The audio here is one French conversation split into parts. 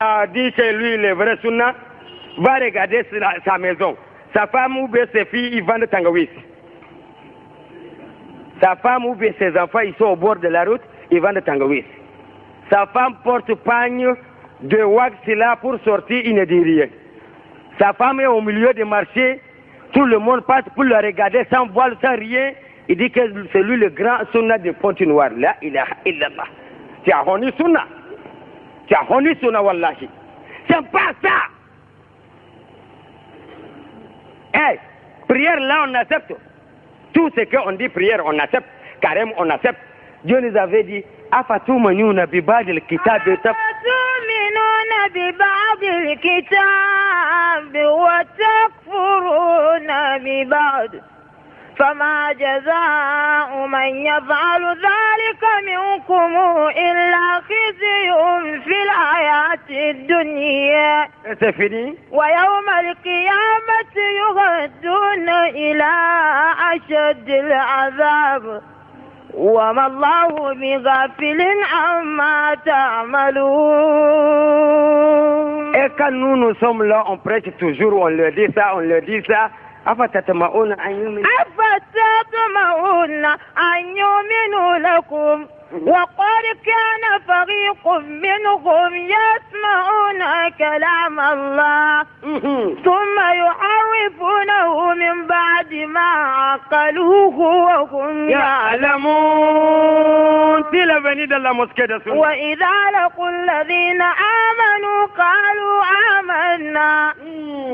a dit que lui, le vrai sunna, va regarder sa maison. Sa femme ou bien ses filles, ils vendent tangawis. Sa femme ou bien ses enfants, ils sont au bord de la route, ils vendent tangawis. Sa femme porte pagne de wax là pour sortir, il ne dit rien. Sa femme est au milieu du marché, tout le monde passe pour le regarder sans voile, sans rien. Il dit que c'est lui le grand sunna de Pont-Noir. Là, il a illallah. Tu as honnu sunna. Tu as honnu sunna, wallahi. C'est pas ça. Hey, prière là, on accepte. Tout ce qu'on dit prière, on accepte. Carême, on accepte. Dieu nous avait dit, Afatumanuna bibadil kitab أفتؤمنون ببعض الكتاب وتكفرون ببعض فما جزاء من يفعل ذلك منكم إلا خزي في الحياة الدنيا ويوم القيامة يردون إلى أشد العذاب وما الله بغافل عما تعملون. Et quand nous sommes là, on prêche toujours, on leur dit ça, on leur dit ça. أفتطمعون أن يؤمنوا لكم وقد كان فريق منهم يسمعون كلام الله ثم يحرفونه من بعد ما عقلوه وهم يعلمون. وإذا لقوا الذين آمنوا قالوا آمنا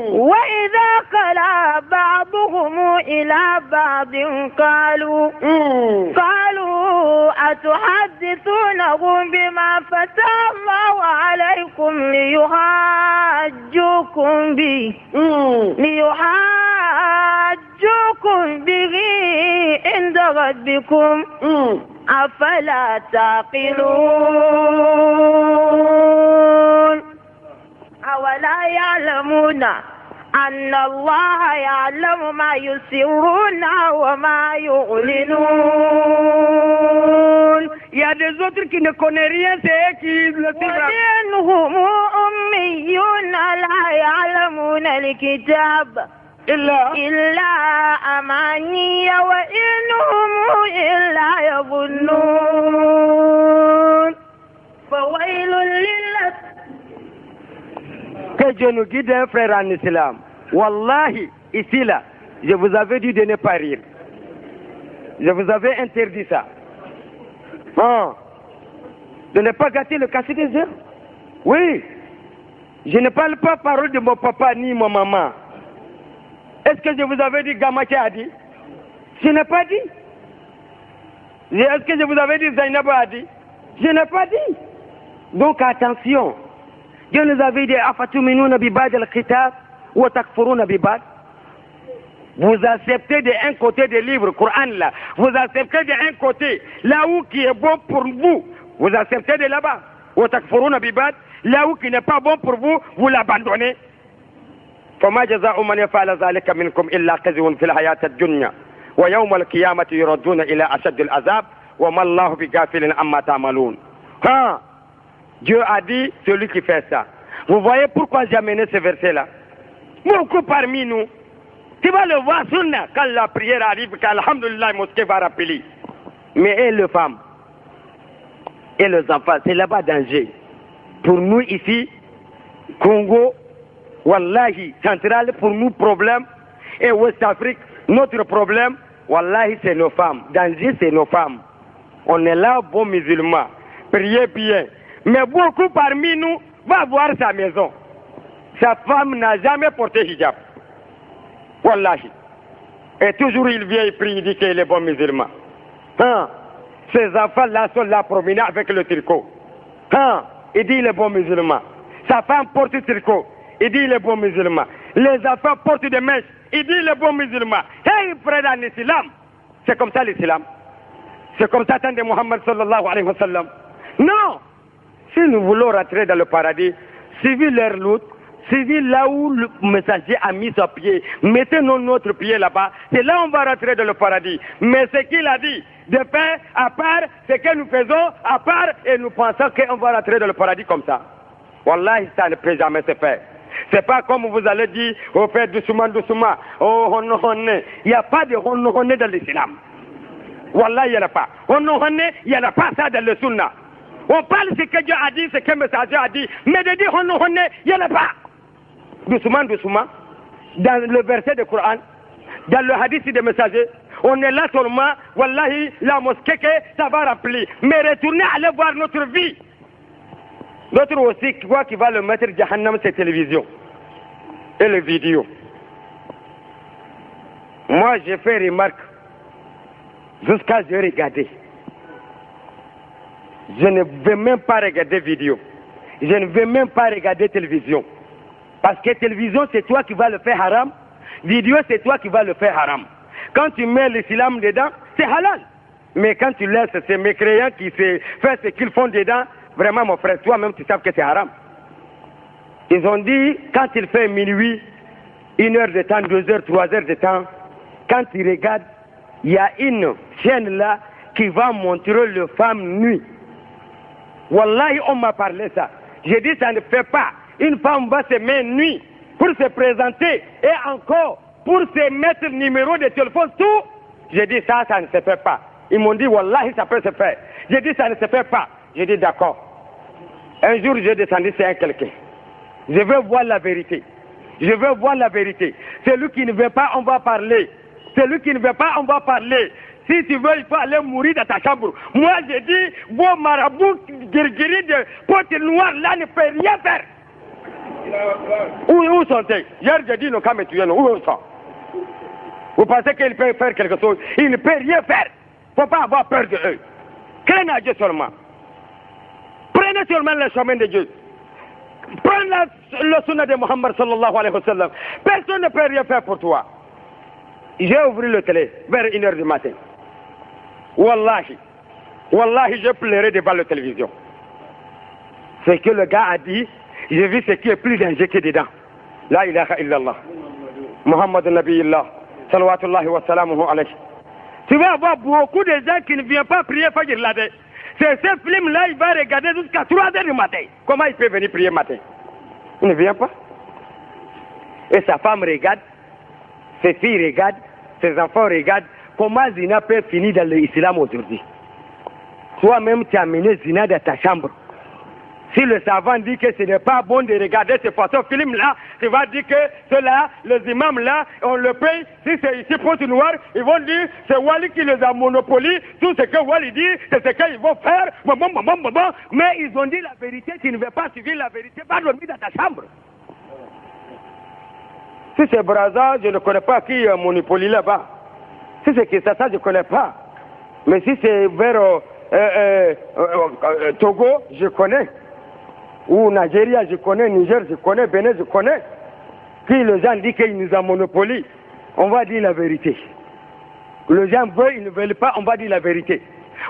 وإذا خلا بعضهم إلى بعض قالوا أتحدثونهم بما فتح الله عليكم ليحاجوكم به عند ربكم أفلا تعقلون. أولا يعلمون أن الله يعلم ما يسرون وما يعلنون. Il y a des autres qui ne connaissent rien, c'est eux qui le savent. ومنهم أميون لا يعلمون الكتاب إلا أماني وإنهم إلا يظنون. فويل Que Dieu nous guide, un frère en islam. Wallahi, ici là, je vous avais dit de ne pas rire. Je vous avais interdit ça. De ne pas gâter le cachet des yeux. Oui. Je ne parle pas parole de mon papa ni mon maman. Est-ce que je vous avais dit Gamache a dit? Je n'ai pas dit. Est-ce que je vous avais dit Zainab a dit? Je n'ai pas dit. Donc attention. Dieu nous avait dit Afatuminuna bibad al-kitab wa takfuruna bibad. Vous acceptez d'un côté des livres, Coran là. Vous acceptez d'un côté là où qui est bon pour vous. Vous acceptez de là-bas. Wa takfuruna bibad. Là où qui n'est pas bon pour vous, vous l'abandonnez. فما جزاء من يفعل ذلك منكم إلا خزي في الحياة الدنيا ويوم القيامة يردون إلى أشد العذاب وما الله بغافل عما تعملون. Dieu a dit, celui qui fait ça. Vous voyez pourquoi j'ai amené ce verset-là? Beaucoup parmi nous, tu vas le voir sunna quand la prière arrive, quand alhamdulillah, la mosquée va rappeler. Mais et les femmes, et les enfants, c'est là-bas danger. Pour nous ici, Congo, Wallahi, central, pour nous, problème, et West Afrique, notre problème, Wallahi, c'est nos femmes. Danger, c'est nos femmes. On est là, bons musulmans. Priez bien. Mais beaucoup parmi nous va voir sa maison. Sa femme n'a jamais porté hijab. Wallahi. Et toujours il vient et prie, il dit qu'il est bon musulman. Ces enfants-là sont là promenés avec le tricot. Il dit il est bon musulman. Sa femme porte le tricot. Il dit il est bon musulman. Les enfants portent des mèches. Il dit il est bon musulman. Hey frère en islam. C'est comme ça l'islam. C'est comme ça attendez Muhammad sallallahu alayhi wa sallam. Non. Si nous voulons rentrer dans le paradis, suivez leur route, suivez là où le messager a mis son pied. Mettez notre pied là-bas. C'est là où on va rentrer dans le paradis. Mais ce qu'il a dit, de faire à part, ce que nous faisons à part, et nous pensons qu'on va rentrer dans le paradis comme ça. Wallahi, ça ne peut jamais se faire. C'est pas comme vous allez dire, on fait doucement, doucement, oh, il n'y a pas de honne dans l'islam. Wallah, il n'y en a pas. Honne, il n'y en a pas ça dans le sunna. On parle ce que Dieu a dit, ce que le messager a dit, mais de dire honne, il n'y en a pas. Doucement, doucement, dans le verset du Coran, dans le hadith des messagers, on est là seulement, wallahi, la mosquée, ça va remplir. Mais retournez, allez voir notre vie. L'autre aussi, quoi qui va le mettre Jahannam, c'est télévision et les vidéos. Moi, j'ai fait remarque jusqu'à je regarder. Je ne veux même pas regarder vidéo. Je ne veux même pas regarder télévision. Parce que télévision, c'est toi qui vas le faire haram. Vidéo, c'est toi qui vas le faire haram. Quand tu mets l'islam dedans, c'est halal. Mais quand tu laisses ces mécréants qui font ce qu'ils font dedans, vraiment, mon frère, toi-même, tu sais que c'est haram. Ils ont dit, quand il fait minuit, 1 heure de temps, 2 heures, 3 heures de temps, quand tu regardes, il y a une chaîne là qui va montrer les femmes nues. Wallahi, on m'a parlé ça. J'ai dit, ça ne fait pas. Une femme va se mettre nuit pour se présenter et encore pour se mettre le numéro de téléphone, tout. J'ai dit, ça ne se fait pas. Ils m'ont dit, Wallahi, ça peut se faire. J'ai dit, ça ne se fait pas. J'ai dit, d'accord. Un jour, j'ai descendu chez quelqu'un. Je veux voir la vérité. Je veux voir la vérité. Celui qui ne veut pas, on va parler. Celui qui ne veut pas, on va parler. Si tu veux, il faut aller mourir dans ta chambre. Moi, j'ai dit, vos marabouts guéris de potes noirs là ne peuvent rien faire. Où sont-ils? Hier, j'ai dit, nos cas me tuer, où ils sont? Vous pensez qu'ils peuvent faire quelque chose? Ils ne peuvent rien faire. Il ne faut pas avoir peur de eux. Craignez à Dieu seulement. Prenez seulement le chemin de Dieu. Prenez le sunna de Muhammad sallallahu alayhi wa sallam. Personne ne peut rien faire pour toi. J'ai ouvert le télé vers 1 heure du matin. Wallahi, je pleurais devant la télévision. Ce que le gars a dit, j'ai vu ce qui est plus dangereux que dedans. La ilaha illallah. Muhammad Nabiyillah. Salawatullahi wa salamuhu alayhi. Tu vas avoir beaucoup de gens qui ne viennent pas prier Fajr là-dedans. C'est ce film-là, il va regarder jusqu'à 3 heures du matin. Comment il peut venir prier matin? Il ne vient pas. Et sa femme regarde, ses filles regardent, ses enfants regardent. Comment Zina peut finir dans l'islam aujourd'hui? Toi-même, tu as mené Zina dans ta chambre. Si le savant dit que ce n'est pas bon de regarder ce façon film-là, tu vas dire que ceux-là, les imams-là, on le paye. Si c'est ici Pointe Noire, ils vont dire c'est Wali qui les a monopolisés. Tout ce que Wali dit, c'est ce qu'ils vont faire. Mais ils ont dit la vérité. Tu ne veux pas suivre la vérité, va dormir dans ta chambre. Si c'est Brazza, je ne connais pas qui monopolie là-bas. Si c'est Kinshasa, je ne connais pas. Mais si c'est vers Togo, je connais. Ou Nigeria, je connais, Niger, je connais, Bénin, je connais. Qui les gens disent qu'ils nous ont monopole, on va dire la vérité. Les gens veulent, ils ne veulent pas, on va dire la vérité.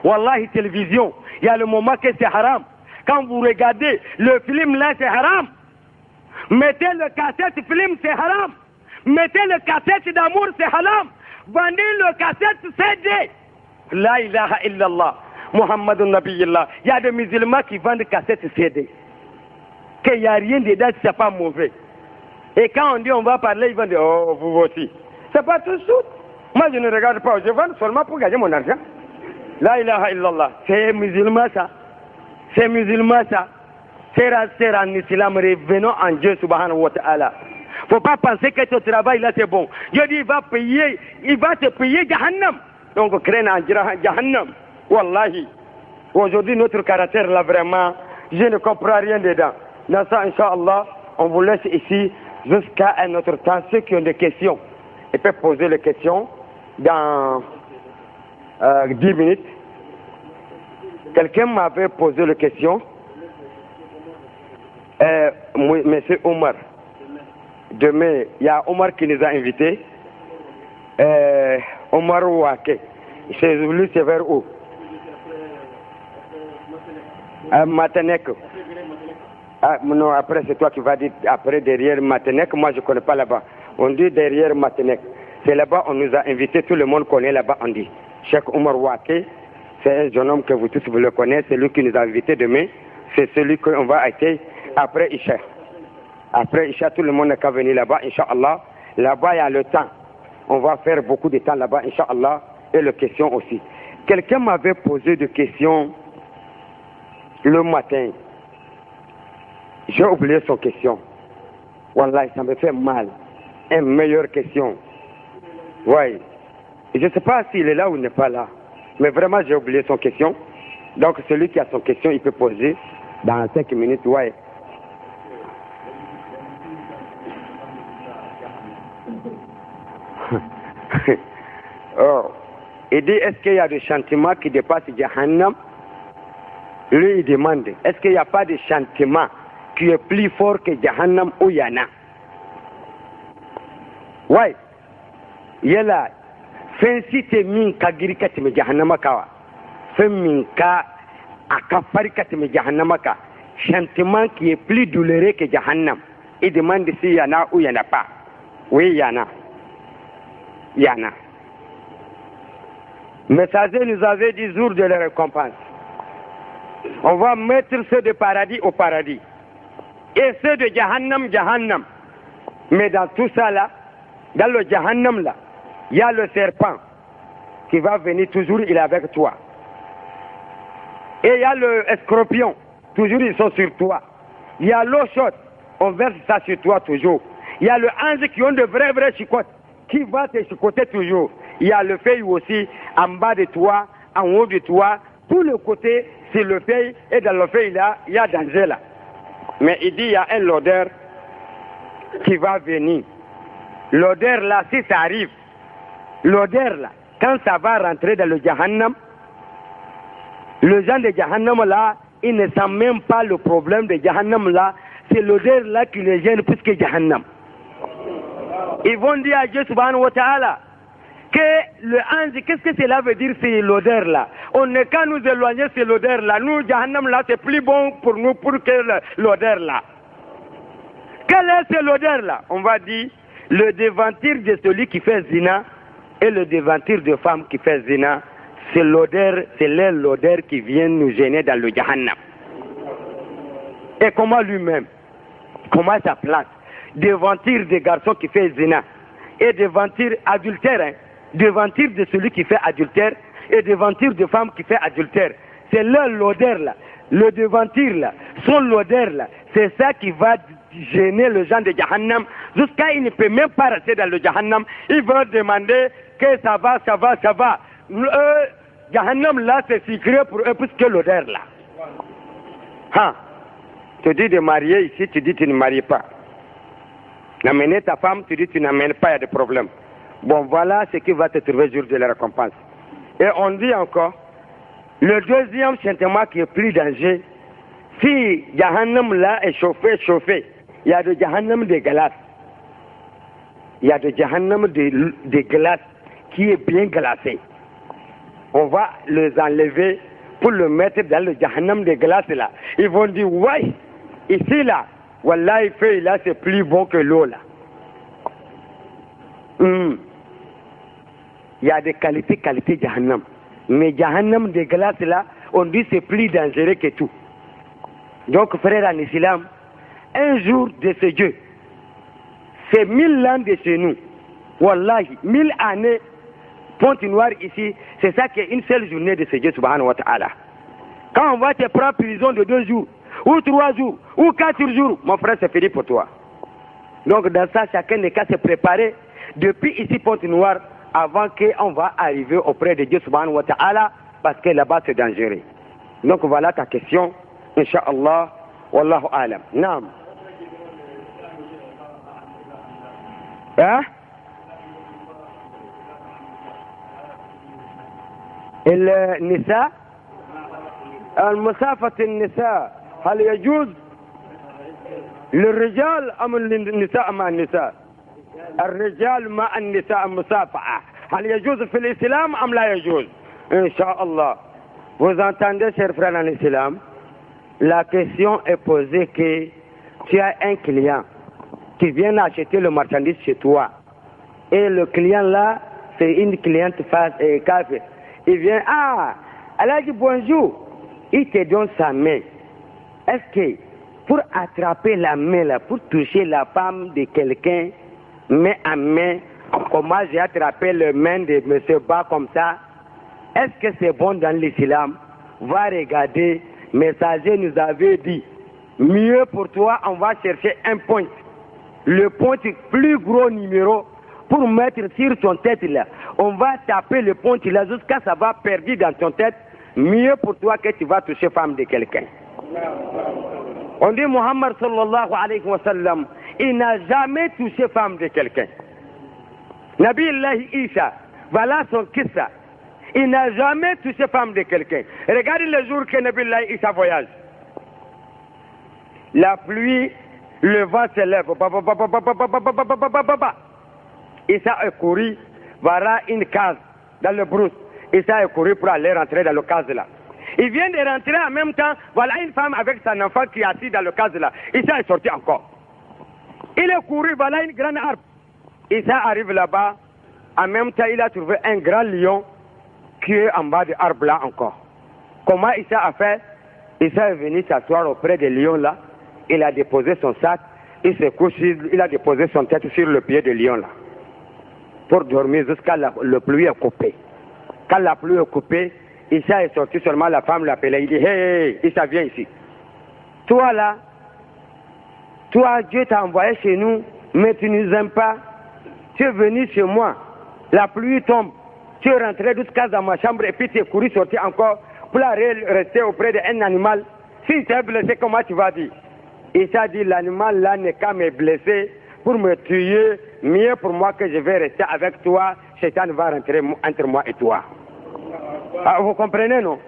Wallahi, télévision, il y a le moment que c'est haram. Quand vous regardez le film là, c'est haram. Mettez le cassette film, c'est haram. Mettez le cassette d'amour, c'est haram. Vendez le cassette CD. La ilaha illallah. Muhammadun Nabiyillah. Il y a des musulmans qui vendent cassettes CD. Qu'il n'y a rien dedans, c'est pas mauvais. Et quand on dit on va parler, ils vont dire oh, vous aussi. C'est pas tout de suite. Moi, je ne regarde pas. Je vends seulement pour gagner mon argent. La ilaha illallah. C'est musulman ça. C'est musulman ça. C'est en islam. Revenons en Dieu subhanahu wa ta'ala. Faut pas penser que ton travail là c'est bon. Dieu dit il va te payer Jahannam. Donc craigne en Jahannam. Wallahi. Aujourd'hui, notre caractère là vraiment, je ne comprends rien dedans. Dans ça, Inch'Allah, on vous laisse ici jusqu'à un autre temps. Ceux qui ont des questions, ils peuvent poser les questions dans 10 minutes. Quelqu'un m'avait posé la question. Monsieur Omar. Demain, il y a Omar qui nous a invités. Omar Ouake. C'est voulu, c'est vers où? Matenek. Ah, non, après c'est toi qui vas dire après derrière Matenek. Moi je ne connais pas là-bas. On dit derrière Matenek. C'est là-bas, on nous a invités, tout le monde connaît là-bas, on dit. Cheikh Omar Ouake, c'est un jeune homme que vous tous vous le connaissez, c'est lui qui nous a invités demain. C'est celui qu'on va accueillir Après Isha. Après Isha, tout le monde n'a qu'à venir là-bas, Inch'Allah. Là-bas, il y a le temps. On va faire beaucoup de temps là-bas, Inch'Allah. Et les questions aussi. Quelqu'un m'avait posé des questions le matin. J'ai oublié son question. Wallah, ça me fait mal. Une meilleure question. Oui. Je ne sais pas s'il est là ou il n'est pas là. Mais vraiment, j'ai oublié son question. Donc, celui qui a son question, il peut poser dans 5 minutes. Ouais. Oh. Il dit, est-ce qu'il y a des châtiments qui dépassent Jahannam? Lui, il demande, est-ce qu'il n'y a pas de châtiment qui est plus fort que Jahannam ou Yana? Ouais. Il y a là. Fensi te min ka girika te me Jahannama kawa. Fen min ka akafarika te me Jahannama ka. Châtiment qui est plus douloureux que Jahannam. Il demande s'il y en a ou il n'y en a pas. Oui, il y en a. Il y en a. Messager nous avait dit jour de la récompense. On va mettre ceux de paradis au paradis. Et ceux de Jahannam, Jahannam. Mais dans tout ça là, dans le Jahannam là, il y a le serpent qui va venir toujours, il est avec toi. Et il y a le scorpion, toujours ils sont sur toi. Il y a l'eau chaude, on verse ça sur toi toujours. Il y a le ange qui ont de vrais chicottes, qui va te chicoter toujours. Il y a le feuille aussi, en bas de toi, en haut de toi, tout le côté, c'est le feuille, et dans le feuille là, il y a danger là. Mais il dit, il y a un l'odeur qui va venir. L'odeur là, si ça arrive, l'odeur là, quand ça va rentrer dans le Jahannam, le gens de Jahannam là, ils ne sentent même pas le problème de Jahannam là, c'est l'odeur là qui les gêne plus que Jahannam. Ils vont dire à Dieu subhanahu wa ta'ala, que le ange, qu'est-ce que cela veut dire, c'est l'odeur là? On n'est qu'à nous éloigner, c'est l'odeur là. Nous, Jahannam là, c'est plus bon pour nous pour que l'odeur là. Quelle est l'odeur là? On va dire, le devantir de celui qui fait zina et le devantir de femme qui fait zina, c'est l'odeur, c'est l'odeur qui vient nous gêner dans le Jahannam. Et comment lui-même, comment sa place, devantir des garçons qui fait zina et devantir adultère, hein? Devantir de celui qui fait adultère et devantir de femme qui fait adultère. C'est l'odeur là, le devantir là, son l'odeur là, c'est ça qui va gêner le gens de Jahannam jusqu'à il ne peut même pas rester dans le Jahannam. Il va demander que ça va. Jahannam là c'est secret pour eux plus que l'odeur là. Hein? Tu dis de marier ici, tu dis tu ne maries pas. N'amener ta femme, tu dis tu n'amènes pas, il y a des problèmes. Bon, voilà ce qui va te trouver jour de la récompense. Et on dit encore, le deuxième châtiment qui est plus dangereux, si Jahannam là est chauffé, il y a de Jahannam de glace. Il y a de Jahannam de glace qui est bien glacé. On va les enlever pour le mettre dans le Jahannam de glace là. Ils vont dire, ouais, ici là, voilà, il fait là, c'est plus bon que l'eau là. Il y a des qualités Jahannam. Mais Jahannam de glace là, on dit c'est plus dangereux que tout. Donc frère en islam, un jour de ce Dieu, c'est 1000 ans de chez nous. Wallahi, 1000 années, Pointe-Noire ici, c'est ça qui est une seule journée de ce Dieu subhanahu wa ta'ala. Quand on va te prendre prison de 2 jours, ou 3 jours, ou 4 jours, mon frère, c'est fini pour toi. Donc dans ça, chacun n'est qu'à se préparer depuis ici Pointe-Noire avant qu'on va arriver auprès de Dieu subhanahu wa ta'ala, parce que là-bas c'est dangereux. Donc voilà ta question, Inch'Allah, Wallahu alam. Naam. Hein? النساء المسافة النساء هل يجوز للرجال أم النساء مع النساء؟ الرجال مع النساء المسافحة هل يجوز في الإسلام أم لا يجوز؟ إن شاء الله. Vous entendez, chers frères en islam, la question est posée que tu as un client qui vient acheter le marchandise chez toi et le client là, c'est une cliente kafir. Il vient, elle a dit bonjour, il te donne sa main. Est-ce que pour attraper la main là, pour toucher la femme de quelqu'un, main à main, comme moi j'ai attrapé le main de M. Ba comme ça, est-ce que c'est bon dans l'islam? Va regarder, messager nous avait dit, mieux pour toi, on va chercher un point. Le point plus gros numéro pour mettre sur ton tête là. On va taper le point là jusqu'à ça va perdu dans ton tête. Mieux pour toi que tu vas toucher femme de quelqu'un. On dit Muhammad sallallahu alayhi wa sallam, il n'a jamais touché femme de quelqu'un. Nabi Allah Isa, voilà son kissa. Il n'a jamais touché femme de quelqu'un. Regardez le jour que Nabi Allah Isa voyage. La pluie, le vent se lève. Isa est couru, voilà une case dans le brousse. Isa est couru pour aller rentrer dans le case là. Il vient de rentrer en même temps, voilà une femme avec son enfant qui est assise dans le case là. Isa est sorti encore. Il est couru, voilà une grande arbre. Isa arrive là-bas, en même temps il a trouvé un grand lion qui est en bas de l'arbre là encore. Comment Isa a fait? Isa est venu s'asseoir auprès des lions là. Il a déposé son sac, il s'est couché, il a déposé son tête sur le pied du lion là. Pour dormir jusqu'à la pluie est coupée. Quand la pluie est coupée, Isa est sorti seulement, la femme l'appelait, il dit, hey, Isa viens ici. Toi là, toi Dieu t'a envoyé chez nous, mais tu ne nous aimes pas. Tu es venu chez moi, la pluie tombe, tu es rentré jusqu'à dans ma chambre et puis tu es couru sorti encore pour rester auprès d'un animal. Si tu es blessé, comment tu vas dire? Isa dit, l'animal là n'est qu'à me blesser pour me tuer, mieux pour moi que je vais rester avec toi, Satan va rentrer entre moi et toi. Ah, vous comprenez, non?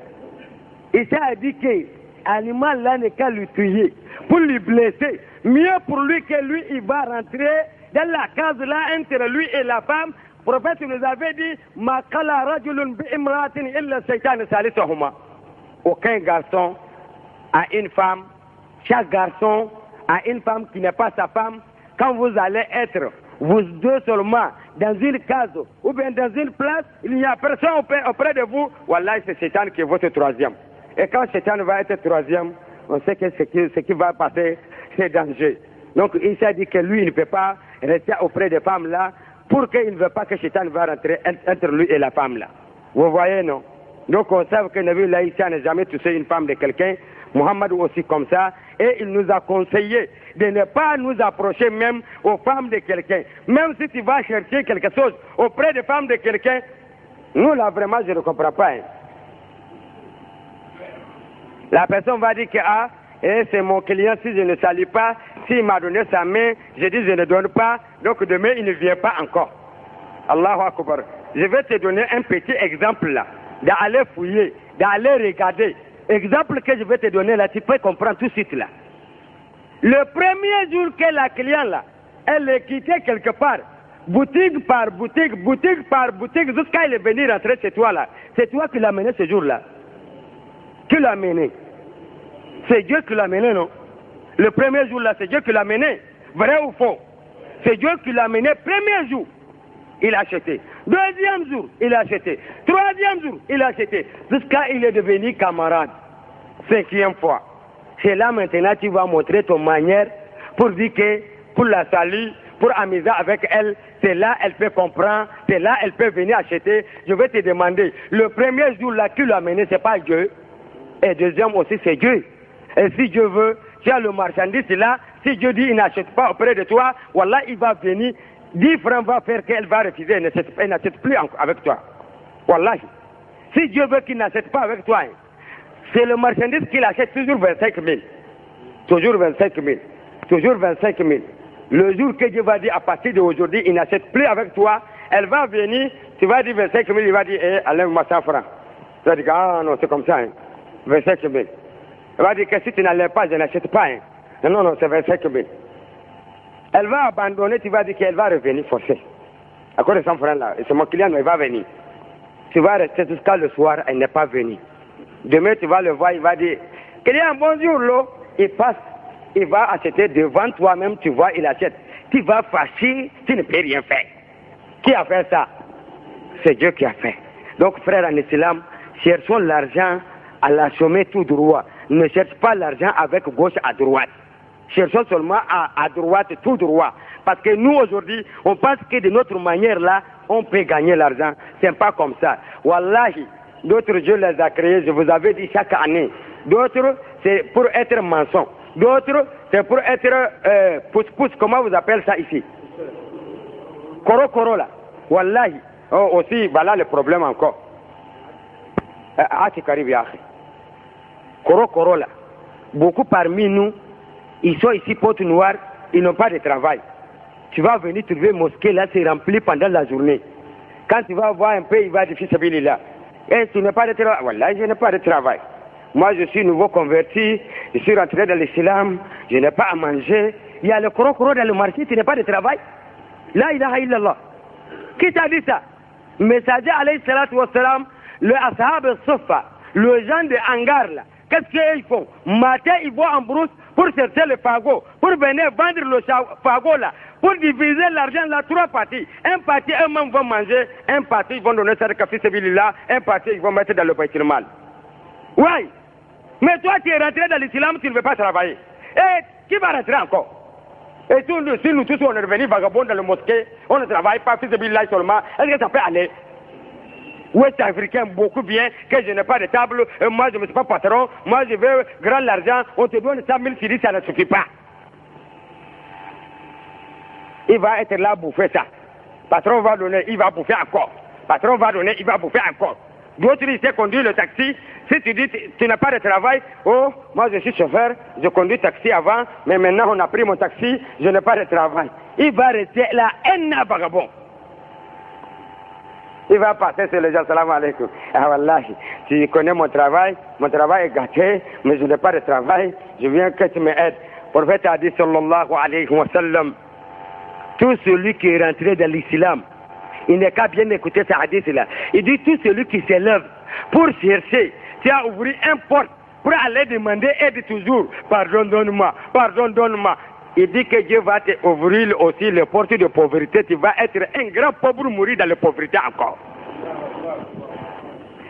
Isa a dit que l'animal là n'est qu'à lui tuer, pour lui blesser, mieux pour lui que lui, il va rentrer dans la case là entre lui et la femme. Le prophète nous avait dit, Ma qala rajulun bi imratin illa shaytan salisuhuma. Aucun garçon a une femme, chaque garçon a une femme qui n'est pas sa femme. Quand vous allez être, vous deux seulement, dans une case ou bien dans une place, il n'y a personne auprès de vous, wallah, c'est Satan qui est votre troisième. Et quand Satan va être troisième, on sait que ce qui va passer, c'est danger. Donc il s'est dit que lui, il ne peut pas rester auprès des femmes là, pour qu'il ne veut pas que Satan va rentrer entre lui et la femme là. Vous voyez, non? Donc on sait que Nabi Laïssa n'a jamais touché une femme de quelqu'un, Muhammad aussi comme ça, et il nous a conseillé de ne pas nous approcher même aux femmes de quelqu'un. Même si tu vas chercher quelque chose auprès des femmes de quelqu'un, nous là vraiment je ne comprends pas. Hein. La personne va dire que c'est mon client, si je ne salue pas, s'il m'a donné sa main, je dis je ne donne pas, donc demain il ne vient pas encore. Allahu Akbar. Je vais te donner un petit exemple là, d'aller fouiller, d'aller regarder. Exemple que je vais te donner là, tu peux comprendre tout de suite là. Le premier jour que la cliente là, elle est quittée quelque part, boutique par boutique, boutique par boutique, jusqu'à elle est venue rentrer chez toi là. C'est toi qui l'as mené ce jour-là. Qui l'a mené? C'est Dieu qui l'a mené, non? Le premier jour là, c'est Dieu qui l'a mené. Vrai ou faux? C'est Dieu qui l'a mené. Premier jour, il a acheté. Deuxième jour, il a acheté. Troisième jour, il a acheté. Jusqu'à il est devenu camarade. Cinquième fois. C'est là maintenant tu vas montrer ton manière pour dire que pour la saluer, pour amuser avec elle, c'est là elle peut comprendre, c'est là elle peut venir acheter. Je vais te demander, le premier jour là qui l'a mené, c'est pas Dieu. Et deuxième aussi, c'est Dieu. Et si Dieu veut, tu as le marchandise là, si Dieu dit il n'achète pas auprès de toi, voilà, il va venir, 10 francs va faire qu'elle va refuser, elle n'achète plus avec toi. Voilà. Si Dieu veut qu'il n'achète pas avec toi, c'est le marchandise qu'il achète toujours 25 000. Toujours 25 000. Toujours 25 000. Le jour que Dieu va dire à partir d'aujourd'hui, il n'achète plus avec toi, elle va venir, tu vas dire 25 000, il va dire, enlève-moi 100 francs. Tu vas dire, ah non, c'est comme ça, 25 000. Elle va dire que si tu n'enlèves pas, je n'achète pas. Non, non, c'est 25 000. Elle va abandonner, tu vas dire qu'elle va revenir forcer. À cause de 100 francs là, c'est mon client, mais il va venir. Tu vas rester jusqu'à le soir, elle n'est pas venue. Demain, tu vas le voir, il va dire, client, bonjour, l'eau. Il passe, il va acheter devant toi-même, tu vois, il achète. Tu vas fâcher, tu ne peux rien faire. Qui a fait ça? C'est Dieu qui a fait. Donc, frère en islam, cherchons l'argent à la sommet tout droit. Ne cherche pas l'argent avec gauche à droite. cherchons seulement à droite, tout droit. Parce que nous, aujourd'hui, on pense que de notre manière là, on peut gagner l'argent. C'est pas comme ça. Wallahi, d'autres, Dieu les a créés, je vous avais dit chaque année. D'autres, c'est pour être maçon. D'autres, c'est pour être pouce-pouce. Comment vous appelez ça ici? Koro là. Wallahi. Oh, aussi, voilà le problème encore. Koro là. Beaucoup parmi nous, ils sont ici porte noire, ils n'ont pas de travail. Tu vas venir trouver une mosquée là, c'est rempli pendant la journée. Quand tu vas voir un peu, il va dire fils là. Et tu n'as pas de travail. Voilà, je n'ai pas de travail. Moi, je suis nouveau converti, je suis rentré dans l'islam, je n'ai pas à manger. Il y a le koro dans le marché, tu n'as pas de travail. La ilaha illallah. Qui t'a dit ça? Messager alayhi salatu wa salam, le ashab al-Sufa, le gens de hangar là. Qu'est-ce qu'ils font? Matin, ils vont en brousse pour chercher le fagot, pour venir vendre le fagot là, pour diviser l'argent là, 3 parties. Un parti, eux-mêmes vont manger, un parti, ils vont donner ça de café là, un parti, ils vont mettre dans le bâtiment mal. Oui, mais toi, tu es rentré dans l'islam, tu ne veux pas travailler. Et qui va rentrer encore? Et si nous tous, on est revenus vagabonds dans le mosquée, on ne travaille pas, fils de là seulement, est-ce que ça peut aller? Ouest africain, beaucoup bien, que je n'ai pas de table, moi je ne suis pas patron, moi je veux grand l'argent, on te donne 100 000 cedis, ça ne suffit pas. Il va être là bouffer ça. Patron va donner, il va bouffer encore. Patron va donner, il va bouffer encore. D'autres, ils savent conduire le taxi. Si tu dis, tu n'as pas de travail, oh, moi je suis chauffeur, je conduis taxi avant, mais maintenant on a pris mon taxi, je n'ai pas de travail. Il va rester là, un vagabond. Il va passer sur les gens, salam alaikum. Ah wallahi, tu connais mon travail est gâté, mais je n'ai pas de travail, je viens que tu m'aides. Le prophète a dit, sallallahu alayhi wa sallam, tout celui qui est rentré dans l'islam, il n'est qu'à bien écouter ce hadith-là. Il dit, tout celui qui s'élève pour chercher, tu as ouvert un porte pour aller demander aide toujours. Pardon, donne-moi, pardon, donne-moi. Il dit que Dieu va te ouvrir aussi les portes de pauvreté. Tu vas être un grand pauvre mourir dans la pauvreté encore.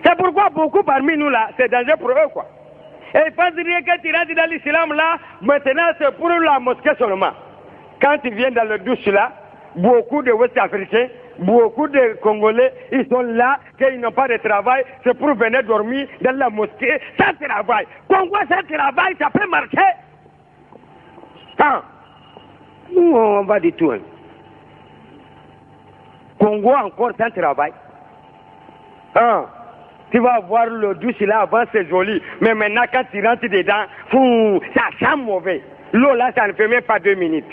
C'est pourquoi beaucoup parmi nous là, c'est dangereux pour eux quoi. Et ils pensent rien que tu rentres dans l'islam là, maintenant c'est pour la mosquée seulement. Quand tu viens dans le douche là, beaucoup de Ouest-Africains, beaucoup de Congolais, ils sont là, qu'ils n'ont pas de travail, c'est pour venir dormir dans la mosquée, sans travail. Congo, sans travail, ça peut marcher. Hein? Nous, on va du tout. Hein. Congo encore sans travail. Hein? Tu vas voir le douche là, avant c'est joli, mais maintenant quand tu rentres dedans, fou, ça sent mauvais. L'eau là, ça ne fait même pas 2 minutes.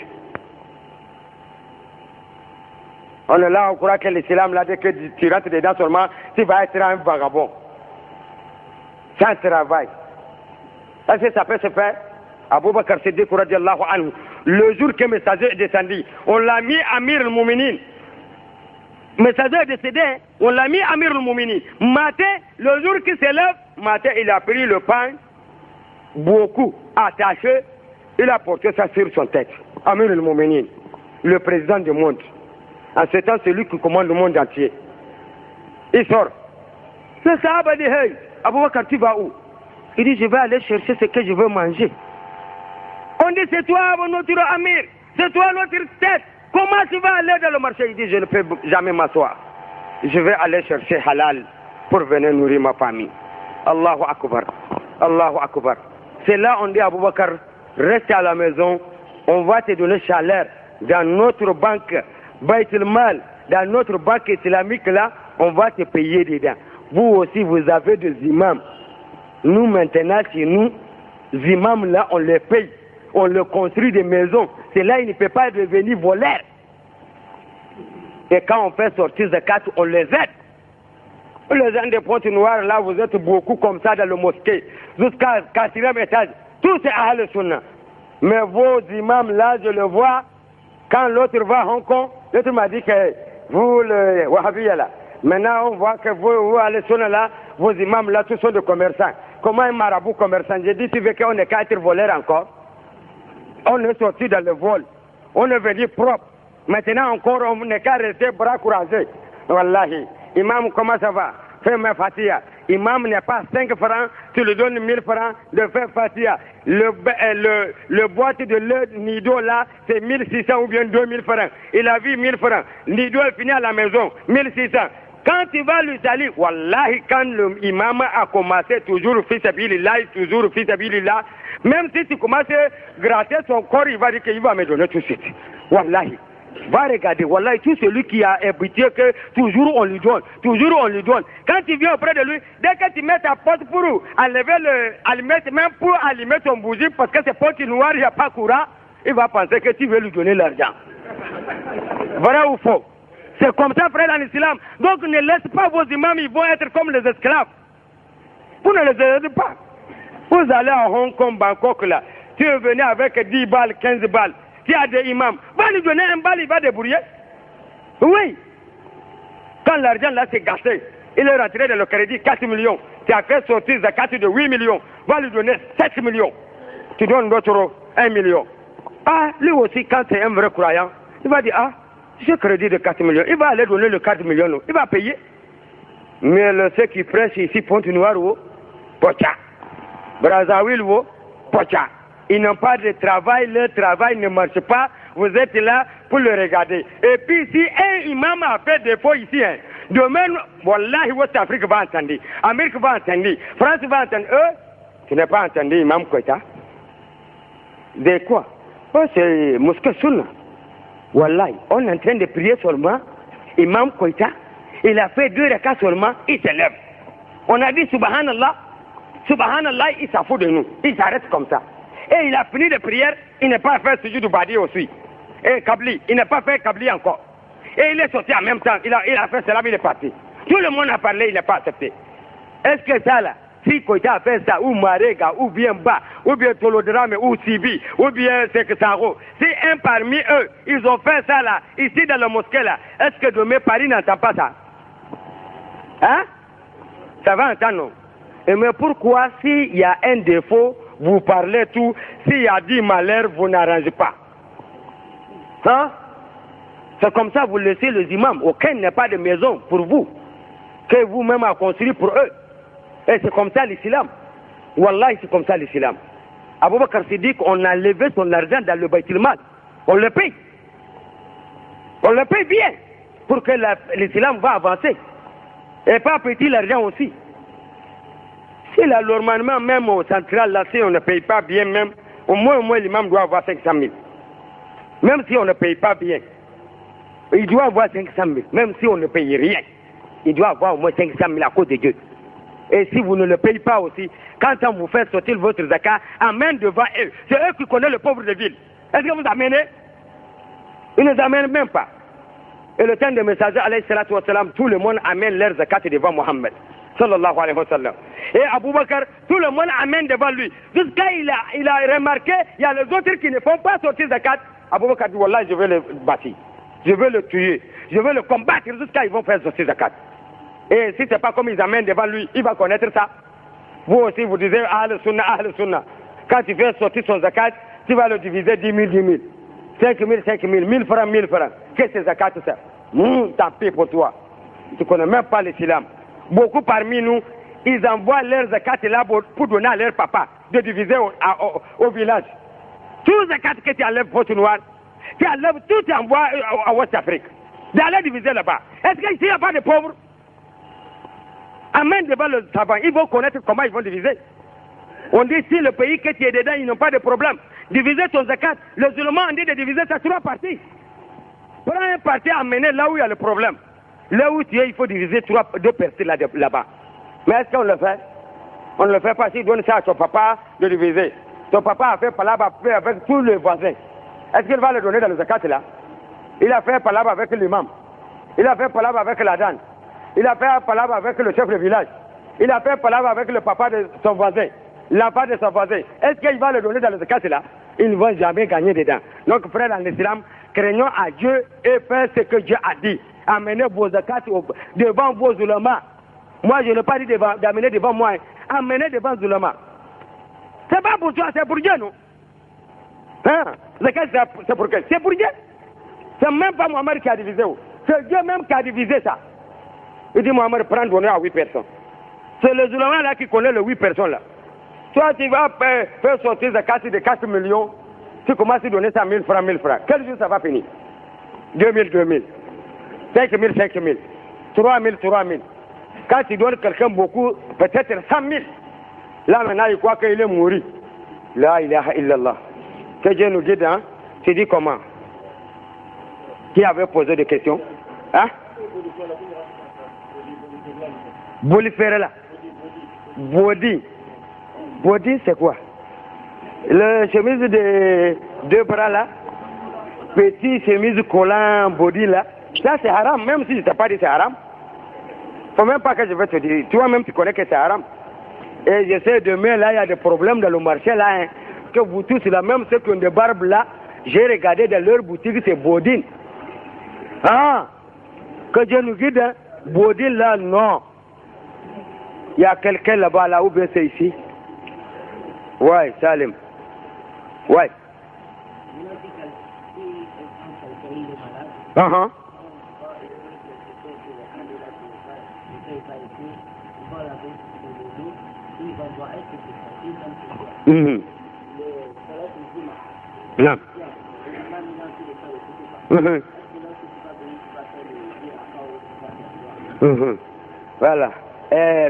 On est là, on croit que l'islam là, dès que tu rentres dedans seulement, tu vas être un vagabond. Sans travail. Est-ce que ça peut se faire? Abu Bakr Siddiq radiallahu anhu, le jour que le messager est descendu, on l'a mis Amir al-Mouminin. Le messager est décédé, on l'a mis Amir al-Mouminin. Matin, le jour qu'il se lève, matin, il a pris le pain, beaucoup attaché, il a porté ça sur son tête. Amir al-Mouminin, le président du monde. En ce temps, c'est lui qui commande le monde entier. Il sort. Le sahaba dit, hey, Abu Bakr, tu vas où? Il dit, je vais aller chercher ce que je veux manger. On dit, c'est toi notre Amir, c'est toi notre tête. Comment tu vas aller dans le marché? Il dit, je ne peux jamais m'asseoir. Je vais aller chercher halal pour venir nourrir ma famille. Allahu Akbar. Allahu Akbar. C'est là on dit à Abu Bakr, reste à la maison, on va te donner chaleur dans notre banque, Bait al-Mal, dans notre banque islamique là, on va te payer dedans. Vous aussi, vous avez des imams. Nous maintenant, chez nous, les imams là, on les paye. On leur construit des maisons. C'est là, ils ne peuvent pas devenir voleurs. Et quand on fait sortir zakat, on les aide. Les gens des pointes noires, là, vous êtes beaucoup comme ça dans le mosquée. Jusqu'à 4e étage. Tout c'est Ahl Sunnah. Mais vos imams là, je le vois, quand l'autre va à Hong Kong, l'autre m'a dit que vous, le Wahhabiyya là, maintenant on voit que vous Ahl Sunnah là, vos imams là, tous sont des commerçants. Comment un marabout commerçant? J'ai dit, tu veux qu'on est qu'à être voleur encore? On est sorti dans le vol. On est venu propre. Maintenant encore, on n'est qu'à rester bras courageux. Wallahi. Imam, comment ça va? Fais ma fatia. Imam n'est pas 5 francs tu lui donnes 1000 francs de faire Fatia. Le boîte de lait Nido là, c'est 1600 ou bien 2000 francs. Il a vu 1000 francs. Nido est fini à la maison, 1600. Quand tu vas lui saluer, wallahi, quand l'imam a commencé toujours fils abilillah, toujours fils abilillah, même si tu commences à gratter son corps, il va dire qu'il va me donner tout de suite. Wallahi. Va regarder, wallahi, tout celui qui a habitué que toujours on lui donne, toujours on lui donne. Quand tu viens auprès de lui, dès que tu mets ta porte pour allumer, même pour allumer ton bougie, parce que c'est porte noire, il n'y a pas courant, il va penser que tu veux lui donner l'argent. Vrai ou faux? C'est comme ça, frère, en islam. Donc ne laisse pas vos imams, ils vont être comme les esclaves. Vous ne les aidez pas. Vous allez à Hong Kong, Bangkok, là. Tu es venu avec 10 balles, 15 balles. Tu as des imams. Va lui donner un balle, il va débrouiller. Oui. Quand l'argent là s'est gâché, il est rentré dans le crédit 4 millions. Tu as fait sortir zakat de 8 millions. Va lui donner 7 millions. Tu donnes l'autre 1 million. Ah, lui aussi, quand c'est un vrai croyant, il va dire, ah, j'ai crédit de 4 millions. Il va aller donner le 4 millions. Il va payer. Mais ceux qui prêchent ici, Pointe-Noire, pocha. Brazzaville, pocha. Ils n'ont pas de travail, leur travail ne marche pas. Vous êtes là pour le regarder. Et puis, si un imam a fait défaut ici, demain, wallahi, West Afrique va entendre. Amérique va entendre. France va entendre. Tu n'as pas entendu Imam Koïta? De quoi? Oh, c'est mosquée Sunna. Wallahi, on est en train de prier seulement. Imam Koïta, il a fait 2 rakats seulement, il se lève. On a dit Subhanallah. Subhanallah, il s'en fout de nous. Il s'arrête comme ça. Et il a fini de prière, il n'a pas fait sujet du Badi aussi. Et Kabli, il n'a pas fait Kabli encore. Et il est sorti en même temps, il a fait cela, il est parti. Tout le monde a parlé, il n'a pas accepté. Est-ce que ça là, si Koïta a fait ça, ou Marega, ou bien Ba, ou bien Tolodrame, ou Sibi, ou bien Sekesaro, si un parmi eux, ils ont fait ça là, ici dans la mosquée là, est-ce que demain Paris n'entend pas ça? Hein? Ça va entendre, non? Et mais pourquoi, s'il y a un défaut, vous parlez tout, s'il y a 10 malheurs, vous n'arrangez pas? Hein? C'est comme ça, vous laissez les imams. Aucun n'a pas de maison pour vous, que vous-même avez construit pour eux. Et c'est comme ça l'islam. Wallah, c'est comme ça l'islam. Abou Bakr Siddiq, on a levé son argent dans le Baytul Mal. On le paye. On le paye bien pour que l'islam va avancer. Et pas petit l'argent aussi. Si là, normalement, même au central, là, si on ne paye pas bien, même, au moins l'imam doit avoir 500 000. Même si on ne paye pas bien, il doit avoir 500 000. Même si on ne paye rien, il doit avoir au moins 500 000 à cause de Dieu. Et si vous ne le payez pas aussi, quand on vous fait sortir votre zakat, amène devant eux. C'est eux qui connaissent le pauvre de ville. Est-ce que vous amenez? Ils ne nous amènent même pas. Et le temps des messagers, alayhi salatu wa salam, tout le monde amène leur zakat devant Mohammed. Sallallahu alayhi wa sallam. Et Abou Bakr, tout le monde amène devant lui. Jusqu'à il a remarqué, il y a les autres qui ne font pas sortir zakat. Abou Bakr dit, wallah, je vais le bâtir. Je vais le tuer. Je vais le combattre jusqu'à ils vont faire sortir zakat. Et si ce n'est pas comme ils amènent devant lui, il va connaître ça. Vous aussi, vous disiez, Ahl Sunnah, Ahl Sunnah. Quand tu fais sortir son zakat, tu vas le diviser 10 000, 10 000. 5 000, 5 000, 1000 francs, 1000 francs. Qu'est-ce que c'est zakat, tout ça? Tant pis pour toi. Tu ne connais même pas l'islam. Beaucoup parmi nous, ils envoient leurs zakat là pour donner à leur papa, de diviser au village. Tout zakat que tu enlèves pour noir, tu enlèves tout, tu envoies à West Afrique. D'aller diviser là-bas. Est-ce qu'ici, il n'y a pas de pauvres? Amène devant le savant, ils vont connaître comment ils vont diviser. On dit si le pays que tu es dedans, ils n'ont pas de problème. Diviser ton zakat, les musulmans ont dit de diviser ça 3 parties. Prends un parti amener là où il y a le problème. Là où tu es, il faut diviser 2 parties là-bas. Mais est-ce qu'on le fait? On ne le fait pas. S'il donne ça à ton papa de diviser. Ton papa a fait palabre avec tous les voisins. Est-ce qu'il va le donner dans le zakat là? Il a fait palabre avec l'imam. Il a fait palabre avec la dame. Il a fait palabre avec le chef de village. Il a fait palabre avec le papa de son voisin. L'enfant de son voisin. Est-ce qu'il va le donner dans le zakat là? Ils ne vont jamais gagner dedans. Donc frère dans l'islam, craignons à Dieu et faites ce que Dieu a dit. Amenez vos zakats devant vos ulémas. Moi je n'ai pas dit d'amener devant moi. Amenez devant les ulémas. C'est pas pour toi, c'est pour Dieu, non? Hein? Zakat c'est pour quel? C'est pour Dieu. C'est même pas Mohamed qui a divisé. C'est Dieu même qui a divisé ça. Il dit Mohamed prend donner à 8 personnes. C'est le Zulama là qui connaît les 8 personnes là. Toi, tu vas faire sortir zakat de 4 millions, tu commences à donner ça 1000 francs, 1000 francs. Quel jour ça va finir? 2000, 2000. 5000, 5000. 3000, 3000. Quand tu donnes quelqu'un beaucoup, peut-être 100 000. Là maintenant, il croit qu'il est mort. La ilaha illallah. Que Dieu nous guide, hein? Tu dis comment? Qui avait posé des questions? Hein? Bolifère là. Body. Body, c'est quoi? Le chemise de 2 bras là. Petit chemise collant body là. Ça c'est haram, même si je t'ai pas dit c'est haram. Faut même pas que je vais te dire. Toi-même tu connais que c'est haram. Et je sais demain là il y a des problèmes dans le marché là. Hein, que vous tous là, même ceux qui ont des barbes là, j'ai regardé dans leur boutique, c'est Bodine. Ah, que Dieu nous guide, hein? Bodine là, non. Il y a quelqu'un là-bas, là, où bien c'est ici? Ouais, Salim. Ouais. Uh-huh. Mm-hmm. Non. Mm-hmm. Mm-hmm. Voilà.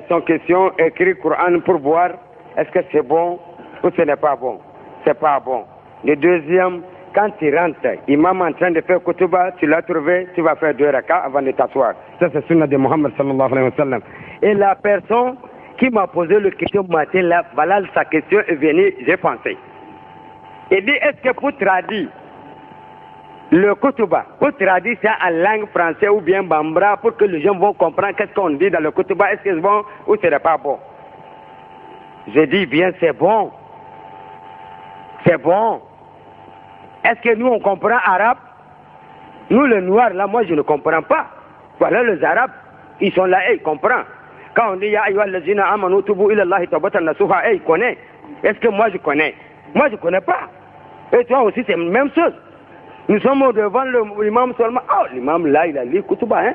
Son question, écrit Coran pour boire, est-ce que c'est bon ou ce n'est pas bon? C'est pas bon. Le deuxième, quand tu rentres, imam en train de faire kutuba, tu l'as trouvé, tu vas faire 2 rakas avant de t'asseoir. Ça c'est sunna de Muhammad sallallahu alayhi wa sallam. Et la personne qui m'a posé la question matin là, voilà sa question est venue, j'ai pensé. Il dit, est-ce que pour traduire le kutuba, pour traduire ça en langue française ou bien bambara, pour que les gens vont comprendre qu'est-ce qu'on dit dans le kutuba, est-ce que c'est bon ou ce n'est pas bon? Je dis bien, c'est bon. C'est bon. Est-ce que nous, on comprend arabe? Nous, les noirs, là, moi, je ne comprends pas. Voilà, les arabes, ils sont là et ils comprennent. Quand on dit, ya ayyuha allazina amanu tubu ila Allahi tawbatan nasuha, ils connaissent. Est-ce que moi, je connais? Moi, je ne connais pas. Et toi aussi, c'est la même chose. Nous sommes devant l'imam seulement. Oh, l'imam là, il a lu Kutuba, hein?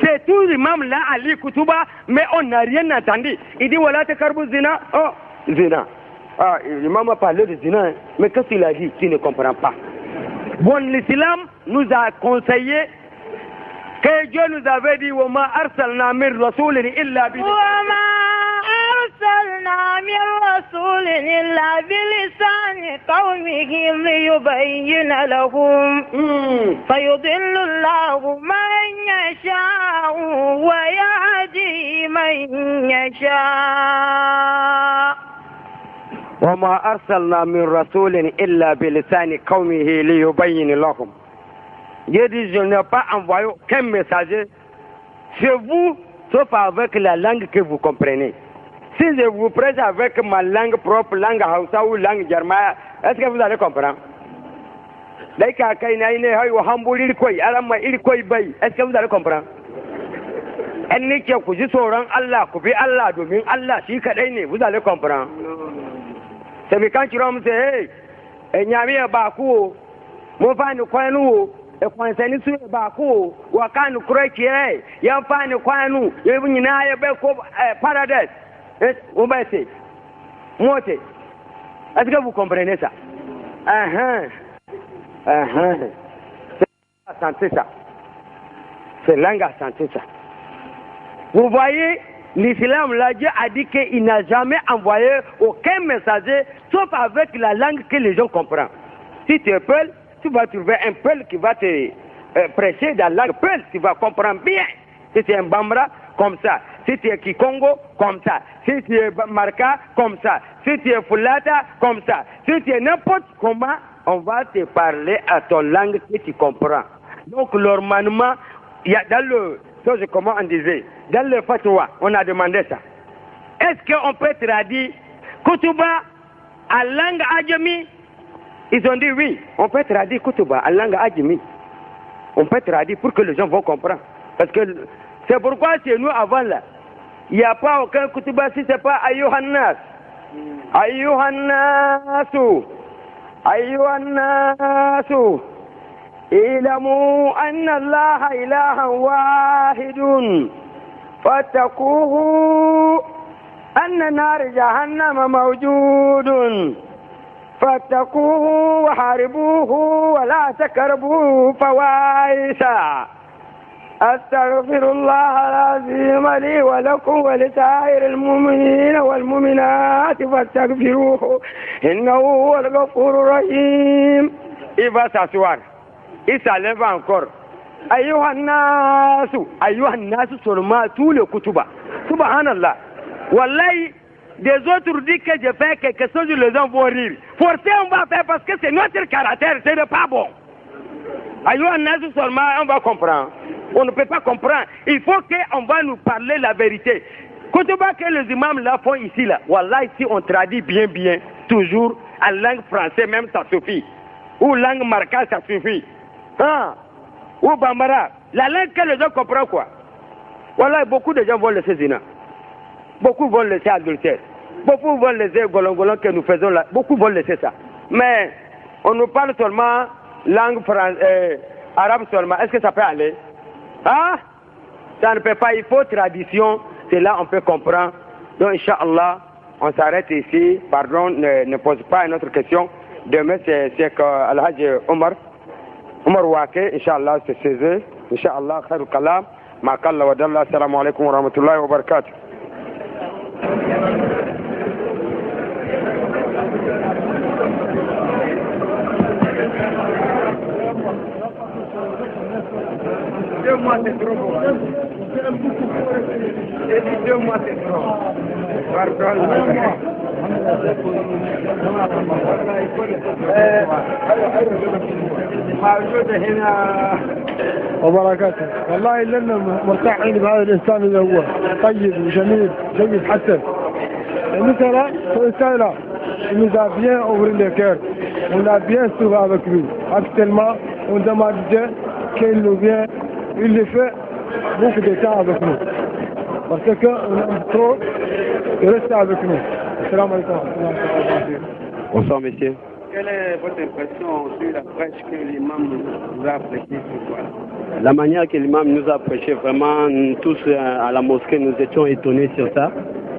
C'est tout l'imam là a lu Kutuba, mais on n'a rien entendu. Il dit, voilà, te karbu zina. Oh, zina. Ah, l'imam a parlé de zina, hein? Mais qu'est-ce qu'il a dit? Tu ne comprends pas. Bon, l'islam nous a conseillé que Dieu nous avait dit, وَمَا أَرْسَلْنَا مِنْ رَسُولٍ إِلَّا أرسلنا من رسول إلا بلسان قومه ليبين لهم فيضل الله من يشاء ويهدي من يشاء وما أرسلنا من رسول إلا بلسان قومه ليبين لهم. Dieu dit, je n'ai pas envoyé aucun messager chez vous, sauf avec la langue que vous comprenez. Si je vous prêche avec ma langue propre, langue Hausa ou langue Germaya, est-ce que vous allez comprendre? Est-ce que vous allez comprendre? Vous allez comprendre. C'est quand tu rentres, hey, ekwansani su ba ko wa kan kureki ya fani kwanu ya bunyina ya be ko paradise on va essayer mote est-ce que vous comprenez ça? C'est santé ça, c'est langue à santé ça. Vous voyez, l'islam là, Dieu a dit qu'il n'a jamais envoyé aucun messager sauf avec la langue que les gens comprennent. Si tu es peul, tu vas trouver un peul qui va te prêcher dans la langue peul, tu vas comprendre bien. Si tu es un Bambara, comme ça. Si tu es Kikongo, comme ça. Si tu es Marka, comme ça. Si tu es Fulata, comme ça. Si tu es n'importe comment, on va te parler à ton langue que tu comprends. Donc, normalement, il y a dans le, comment on disait, dans le fatwa, on a demandé ça. Est-ce qu'on peut traduire Kutuba en langue adjami? Ils ont dit oui, on peut traduire Kutuba en langue adjami. On peut traduire pour que les gens vont comprendre. Parce que c'est pourquoi chez nous avant là, il n'y a pas aucun Kutuba si ce n'est pas Ayyuhannas. Ayyuhannasu. Ayyuhannasu. Ilamu anna Allah ilahan wahidun. فاتقوه أن نار جهنم موجود فاتقوه وحاربوه ولا تقربوا فواحش أستغفر الله العظيم لي ولكم ولسائر المؤمنين والمؤمنات فاستغفروه إنه هو الغفور الرحيم. Il va s'asseoir. Il s'enlève encore. أيها الناس seulement tous les kutuba. Subhanallah. Wallahi, des autres disent que je fais quelque chose, les gens vont rire. Forcé, on va faire parce que c'est notre caractère, ce n'est pas bon. Ayouh, Nazi seulement, on va comprendre. On ne peut pas comprendre. Il faut qu'on va nous parler la vérité. Quand on voit que les imams là font ici, là, voilà, ici on traduit bien, toujours, en langue française même, ça suffit. Ou langue marquée, ça suffit. Hein? Ou bambara. La langue que les gens comprennent quoi? Voilà, beaucoup de gens vont laisser zina. Beaucoup vont laisser adultère. Beaucoup vont laisser golongolon que nous faisons là. Beaucoup vont laisser ça. Mais on nous parle seulement langue arabe seulement. Est-ce que ça peut aller? Ah, ça ne peut pas. Il faut tradition. C'est là on peut comprendre. Donc, Inch'Allah, on s'arrête ici. Pardon, ne pose pas une autre question. Demain, c'est que Al-Hajj Omar Wake, Inch'Allah, c'est césé. Inch'Allah, khairul kalam. Ma'akalla wa dalla. Assalamu alaikum wa rahmatullahi wa barakatuh. Moi c'est trop bon. J'ai dit 2 mois c'est trop. Pardon. وبركاته. والله لنا مرتاحين بهذا الانسان اللي هو طيب وجميل جيد حسن. مثلا سؤال il nous a bien ouvert le cœur. On a bien souri avec lui. Actuellement, on demande qu'il nous vienne. Il le fait beaucoup de temps avec nous. Parce qu'on aime trop de rester avec nous. Salam alaikum. Bonsoir, messieurs. Quelle est votre impression sur la prêche que l'imam nous a prêchée ce soir? La manière que l'imam nous a prêché, vraiment, nous tous à la mosquée, nous étions étonnés sur ça.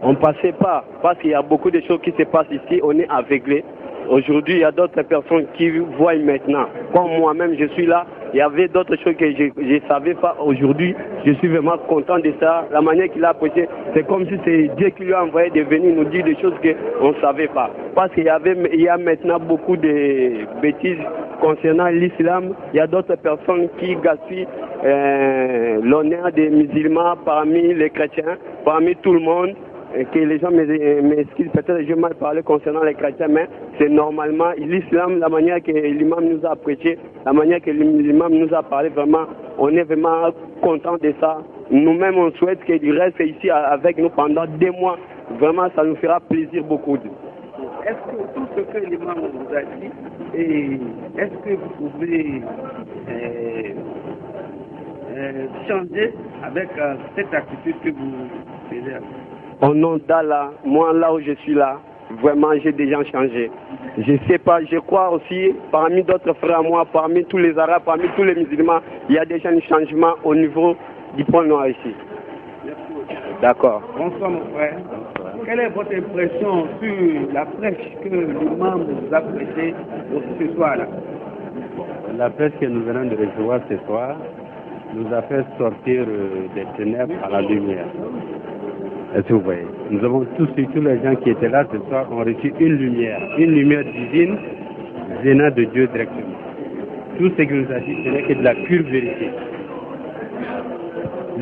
On ne passait pas, parce qu'il y a beaucoup de choses qui se passent ici, on est aveuglés. Aujourd'hui, il y a d'autres personnes qui voient maintenant. Comme moi-même, je suis là, il y avait d'autres choses que je ne savais pas. Aujourd'hui, je suis vraiment content de ça. La manière qu'il a prêché, c'est comme si c'est Dieu qui lui a envoyé de venir nous dire des choses qu'on ne savait pas. Parce qu'il y a maintenant beaucoup de bêtises concernant l'islam. Il y a d'autres personnes qui gaspillent l'honneur des musulmans parmi les chrétiens, parmi tout le monde. Que les gens m'excusent, peut-être j'ai mal parlé concernant les chrétiens, mais c'est normalement l'islam, la manière que l'imam nous a prêché, la manière que l'imam nous a parlé, vraiment, on est vraiment content de ça. Nous-mêmes, on souhaite qu'il reste ici avec nous pendant 2 mois. Vraiment, ça nous fera plaisir beaucoup. Est-ce que tout ce que l'imam vous a dit, est-ce que vous pouvez changer avec cette attitude que vous faisiez? Au nom d'Allah, moi là où je suis là, vraiment j'ai déjà changé. Je sais pas, je crois aussi, parmi d'autres frères à moi, parmi tous les Arabes, parmi tous les musulmans, il y a déjà un changement au niveau du point noir ici. D'accord. Bonsoir mon frère. Quelle est votre impression sur la prêche que l'imam vous a prêchée ce soir-là? La prêche que nous venons de recevoir ce soir nous a fait sortir des ténèbres à la lumière. Est-ce que vous voyez? Nous avons tous les gens qui étaient là ce soir ont reçu une lumière divine venant de Dieu directement. Tout ce qu'il nous a dit, ce n'est que de la pure vérité.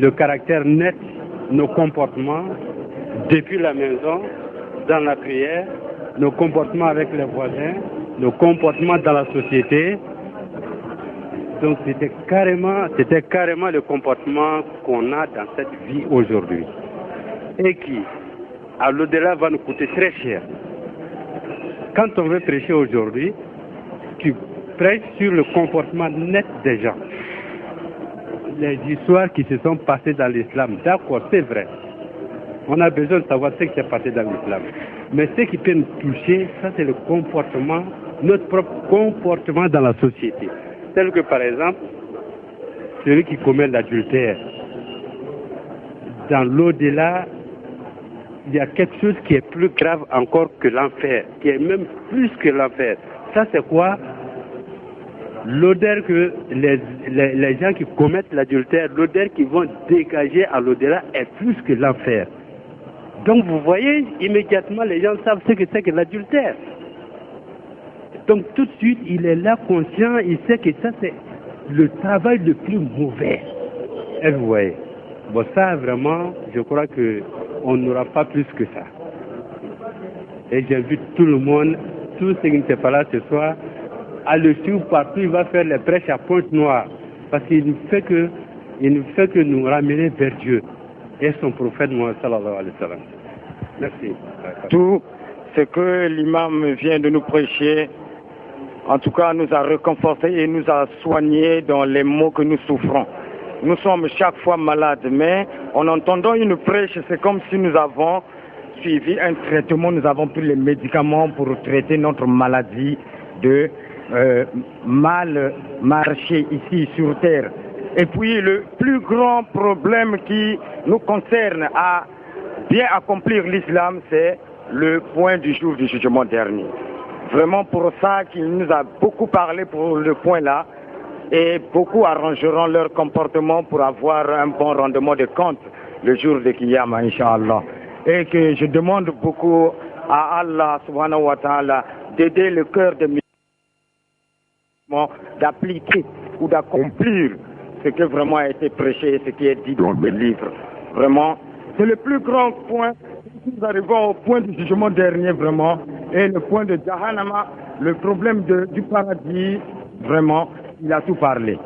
Le caractère net, nos comportements depuis la maison, dans la prière, nos comportements avec les voisins, nos comportements dans la société. Donc c'était carrément le comportement qu'on a dans cette vie aujourd'hui. Et qui, à l'au-delà, va nous coûter très cher. Quand on veut prêcher aujourd'hui, tu prêches sur le comportement net des gens. Les histoires qui se sont passées dans l'islam, d'accord, c'est vrai. On a besoin de savoir ce qui s'est passé dans l'islam. Mais ce qui peut nous toucher, ça c'est le comportement, notre propre comportement dans la société. Tel que par exemple, celui qui commet l'adultère. dans l'au-delà, il y a quelque chose qui est plus grave encore que l'enfer, qui est même plus que l'enfer. Ça, c'est quoi? L'odeur que les gens qui commettent l'adultère, l'odeur qu'ils vont dégager à l'au-delà est plus que l'enfer. Donc vous voyez, immédiatement les gens savent ce que c'est que l'adultère. Donc tout de suite, il est là conscient, il sait que ça c'est le travail le plus mauvais. Et vous voyez, bon ça vraiment, je crois que on n'aura pas plus que ça. Et j'invite tout le monde, tous ceux qui n'étaient pas là ce soir, à le suivre partout, il va faire les prêches à Pointe-Noire. Parce qu'il ne fait que nous ramener vers Dieu et son prophète Mohammed sallallahu alayhi wa sallam. Merci. Tout ce que l'imam vient de nous prêcher, en tout cas, nous a réconfortés et nous a soignés dans les maux que nous souffrons. Nous sommes chaque fois malades, mais en entendant une prêche, c'est comme si nous avons suivi un traitement, nous avons pris les médicaments pour traiter notre maladie de mal marcher ici sur terre. Et puis le plus grand problème qui nous concerne à bien accomplir l'islam, c'est le point du jour du jugement dernier. Vraiment pour ça qu'il nous a beaucoup parlé pour le point là, et beaucoup arrangeront leur comportement pour avoir un bon rendement de compte le jour de Qiyamah, Inch'Allah. Et que je demande beaucoup à Allah subhanahu wa ta'ala d'aider le cœur de d'appliquer ou d'accomplir ce qui vraiment a été prêché et ce qui est dit dans le livre. Vraiment, c'est le plus grand point. Nous arrivons au point du jugement dernier, vraiment, et le point de Jahannama, le problème du paradis, vraiment, il a tout parlé.